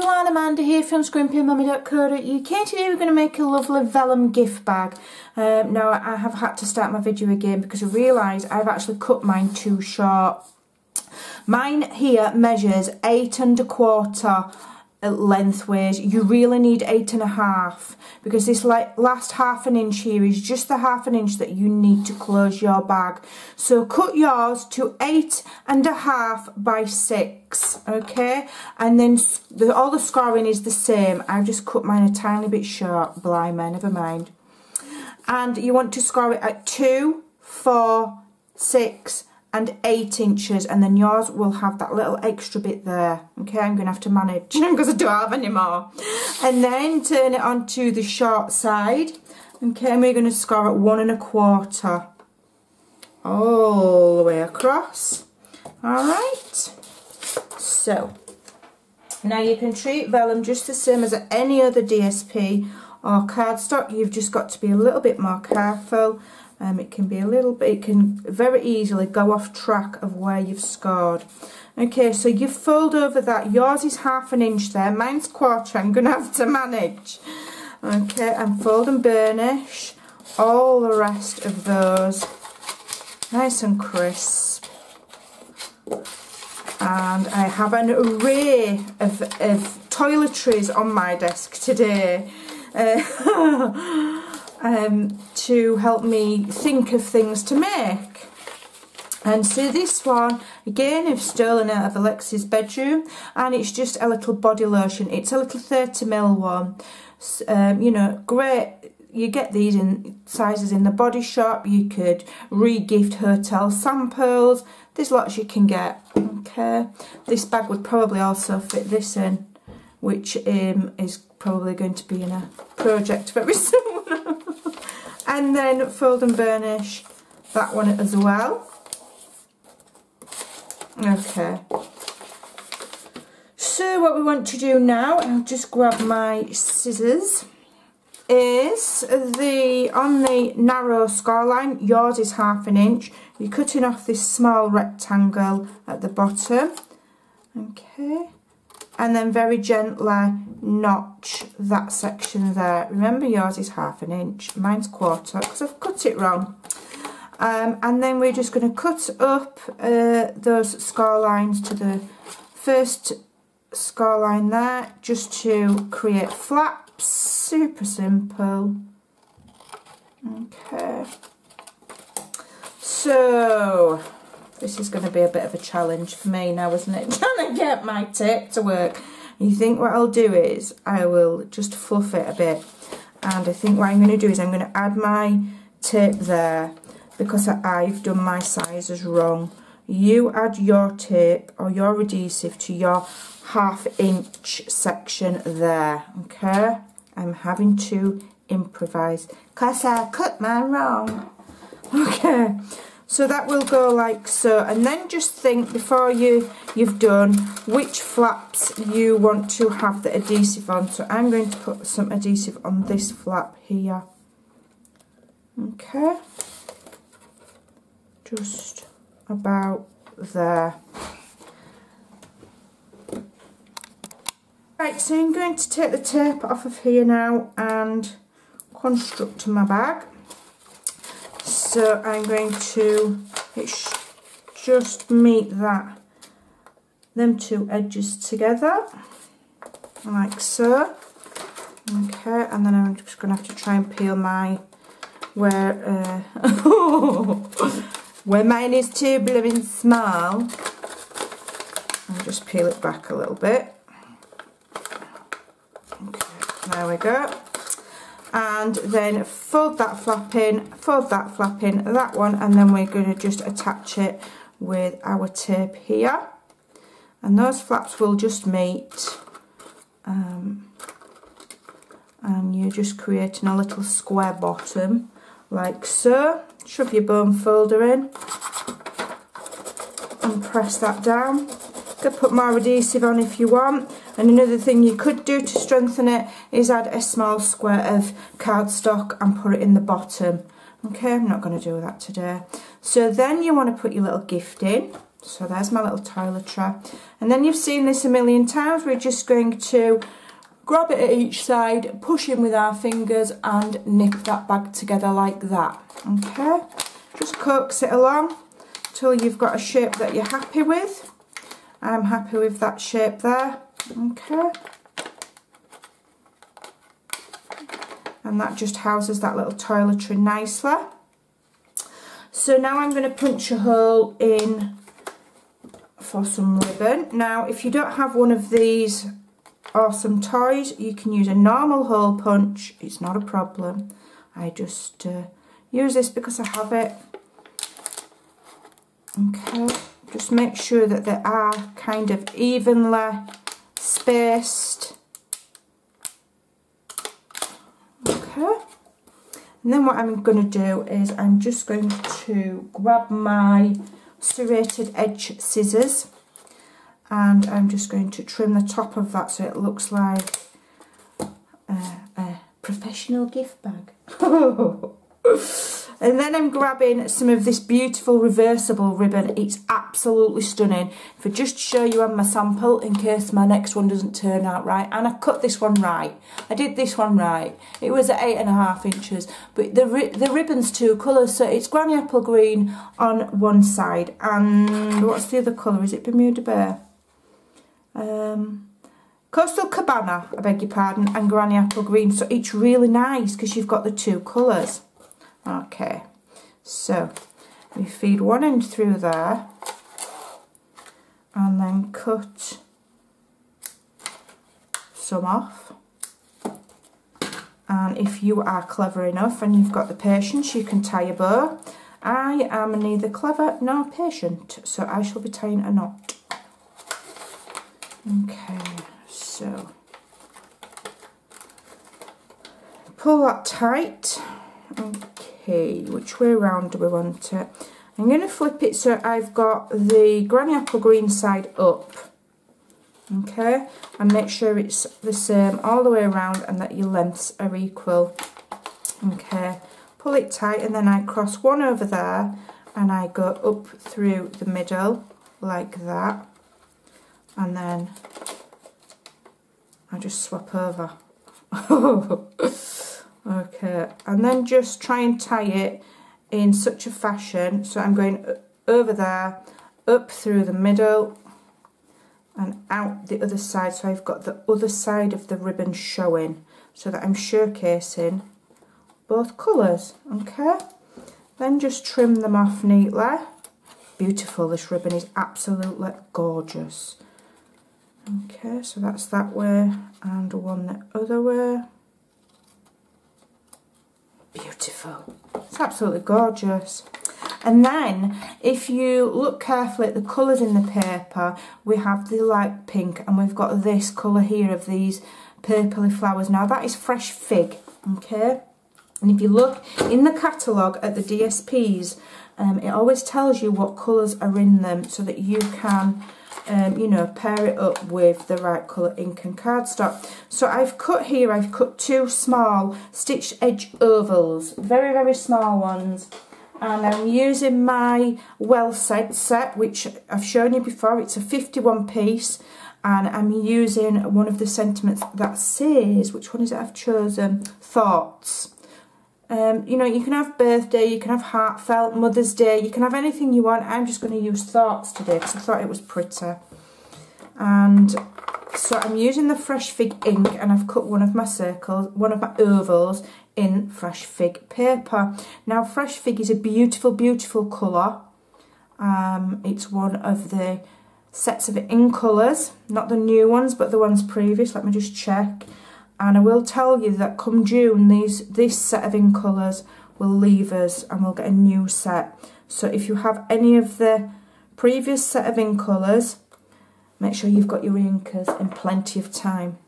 everyone, Amanda here from Scrimpingmommy.co.uk. Today we're going to make a lovely vellum gift bag. Now I have had to start my video again because I realised I've actually cut mine too short. Mine here measures 8 1/4 lengthways. You really need 8 1/2 because this last ½ inch here is just the ½ inch that you need to close your bag. So cut yours to 8 1/2 by 6, okay? And then all the scoring is the same. I've just cut mine a tiny bit short, blimey, never mind. And you want to score it at 2, 4, 6 and 8 inches, and then yours will have that little extra bit there. Okay, I'm going to have to manage because I don't have any more. And then turn it onto the short side. Okay, and we're going to score at 1 1/4 all the way across. Alright, so now you can treat vellum just the same as any other DSP or cardstock. You've just got to be a little bit more careful. It can be a little bit, it can very easily go off track of where you've scored. Okay, so you fold over that. Yours is ½ inch there, mine's 1/4. I'm going to have to manage. Okay, and fold and burnish all the rest of those nice and crisp. And I have an array of toiletries on my desk today. To help me think of things to make. And so this one, again, I've stolen out of Alexi's bedroom, and it's just a little body lotion. It's a little 30ml one. You know, great. You get these in sizes in the Body Shop. You could re-gift hotel samples. There's lots you can get. Okay, this bag would probably also fit this in, which is probably going to be in a project very soon. And then fold and burnish that one as well. Okay. So what we want to do now, I'll just grab my scissors, is on the narrow score line, yours is ½ inch. You're cutting off this small rectangle at the bottom. Okay. And then very gently notch that section there. Remember, yours is ½ inch, mine's 1/4 because I've cut it wrong. And then we're just going to cut up those score lines to the first score line there, just to create flaps. Super simple. Okay. So this is going to be a bit of a challenge for me now, isn't it? Trying to get my tape to work. And you think what I'll do is I will just fluff it a bit. And I think what I'm going to do is I'm going to add my tape there because I've done my sizes wrong. You add your tape or your adhesive to your ½ inch section there. Okay? I'm having to improvise because I cut mine wrong. Okay. So that will go like so, and then just think before you've done which flaps you want to have the adhesive on. So I'm going to put some adhesive on this flap here. Okay, just about there. Right, so I'm going to take the tape off of here now and construct my bag. So I'm going to just meet them two edges together, like so. Okay, and then I'm just going to have to try and peel my where mine is too blooming small. I'll just peel it back a little bit. Okay, there we go. And then fold that flap in, that one, and then we're going to just attach it with our tape here. And those flaps will just meet. And you're just creating a little square bottom, like so. Shove your bone folder in and press that down. You could put more adhesive on if you want. And another thing you could do to strengthen it is add a small square of cardstock and put it in the bottom. Okay, I'm not going to do that today. So then you want to put your little gift in. So there's my little toiletry. And then you've seen this a million times. We're just going to grab it at each side, push in with our fingers and nip that bag together like that. Okay, just coax it along till you've got a shape that you're happy with. I'm happy with that shape there. Okay. And that just houses that little toiletry nicely. So now I'm going to punch a hole in for some ribbon. Now if you don't have one of these awesome toys, you can use a normal hole punch. It's not a problem. I just use this because I have it. Okay, just make sure that they are kind of evenly spaced. Okay, and then what I'm going to do is I'm just going to grab my serrated edge scissors and I'm just going to trim the top of that so it looks like a professional gift bag. And then I'm grabbing some of this beautiful reversible ribbon. It's absolutely stunning. If I just show you on my sample in case my next one doesn't turn out right. And I cut this one right. I did this one right. It was at 8.5 inches. But the ribbon's two colours. So it's granny apple green on one side. And what's the other colour? Is it Bermuda Bear? Coastal Cabana, I beg your pardon, and granny apple green. So it's really nice because you've got the two colours. Okay, so we feed one end through there and then cut some off. And if you are clever enough and you've got the patience, you can tie a bow. I am neither clever nor patient, so I shall be tying a knot. Okay, so pull that tight. Okay, which way around do we want it? I'm going to flip it so I've got the granny apple green side up. Okay, and make sure it's the same all the way around and that your lengths are equal. Okay, pull it tight and then I cross one over there and I go up through the middle like that. And then I just swap over. Okay, and then just try and tie it in such a fashion so I'm going over there, up through the middle and out the other side, so I've got the other side of the ribbon showing so that I'm showcasing both colours. Okay, then just trim them off neatly. Beautiful, this ribbon is absolutely gorgeous. Okay, so that's that way and one the other way. Beautiful, it's absolutely gorgeous. And then if you look carefully at the colours in the paper, we have the light pink and we've got this colour here of these purpley flowers. Now that is fresh fig, okay? And if you look in the catalogue at the DSPs, it always tells you what colours are in them so that you can you know, pair it up with the right colour ink and cardstock. So I've cut here, I've cut two small stitched edge ovals, very, very small ones. And I'm using my Well Said set, which I've shown you before. It's a 51 piece. And I'm using one of the sentiments that says, which one is it I've chosen? Thoughts. You know, you can have birthday, you can have heartfelt, Mother's Day, you can have anything you want. I'm just going to use thoughts today because I thought it was pretty. And so I'm using the fresh fig ink and I've cut one of my circles, one of my ovals in fresh fig paper. Now fresh fig is a beautiful, beautiful colour. It's one of the sets of in colours, not the new ones but the ones previous. Let me just check. And I will tell you that come June, this set of in colours will leave us and we'll get a new set. So if you have any of the previous set of in colours, make sure you've got your inkers in plenty of time.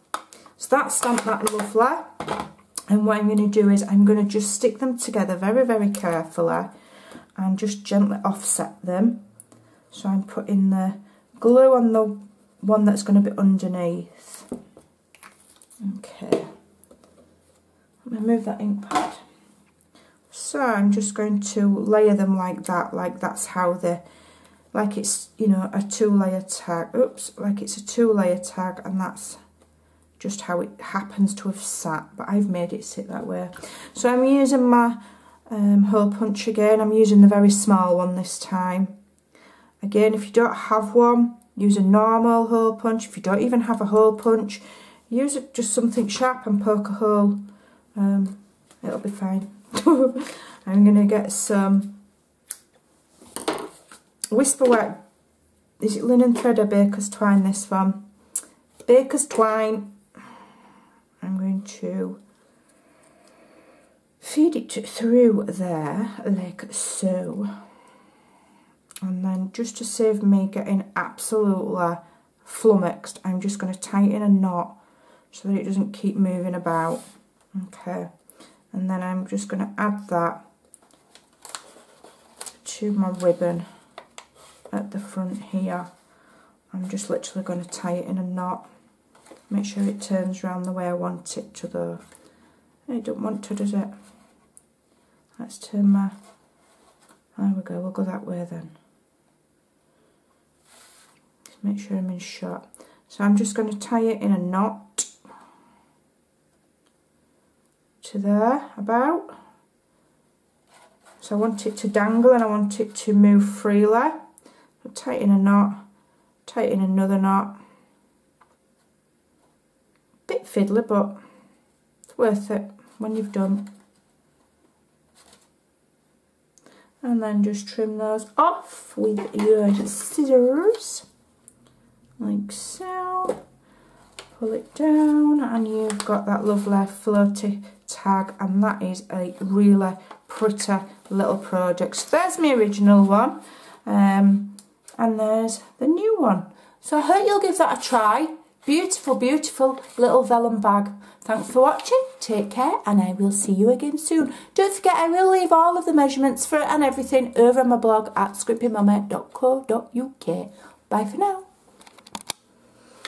So that's stamped that lovely. And what I'm going to do is I'm going to just stick them together very, very carefully and just gently offset them. So I'm putting the glue on the one that's going to be underneath. Okay, let me move that ink pad. So I'm just going to layer them like that, like that's how the like it's, you know, a 2-layer tag. Oops, like it's a 2-layer tag, and that's just how it happens to have sat, but I've made it sit that way. So I'm using my hole punch again. I'm using the very small one this time. Again, if you don't have one, use a normal hole punch. If you don't even have a hole punch, use just something sharp and poke a hole. It'll be fine. I'm going to get some Whisper Wet. Is it linen thread or baker's twine, this one? Baker's twine. I'm going to feed it through there like so. And then, just to save me getting absolutely flummoxed, I'm just going to tie it in a knot so that it doesn't keep moving about. Okay, and then I'm just going to add that to my ribbon at the front here. I'm just literally going to tie it in a knot. Make sure it turns around the way I want it to though. I don't want to, does it? Let's turn my... There we go, we'll go that way then. Just make sure I'm in shot. So I'm just going to tie it in a knot to there, about. So I want it to dangle and I want it to move freely. So tie it in a knot, tie it in another knot. Bit fiddly, but it's worth it when you've done. And then just trim those off with your scissors, like so. Pull it down, and you've got that lovely floaty tag, and that is a really pretty little project. So there's my original one, and there's the new one. So I hope you'll give that a try. Beautiful, beautiful little vellum bag. Thanks for watching, take care, and I will see you again soon. Don't forget, I will leave all of the measurements for it and everything over on my blog at scrimpingmommy.co.uk. Bye for now.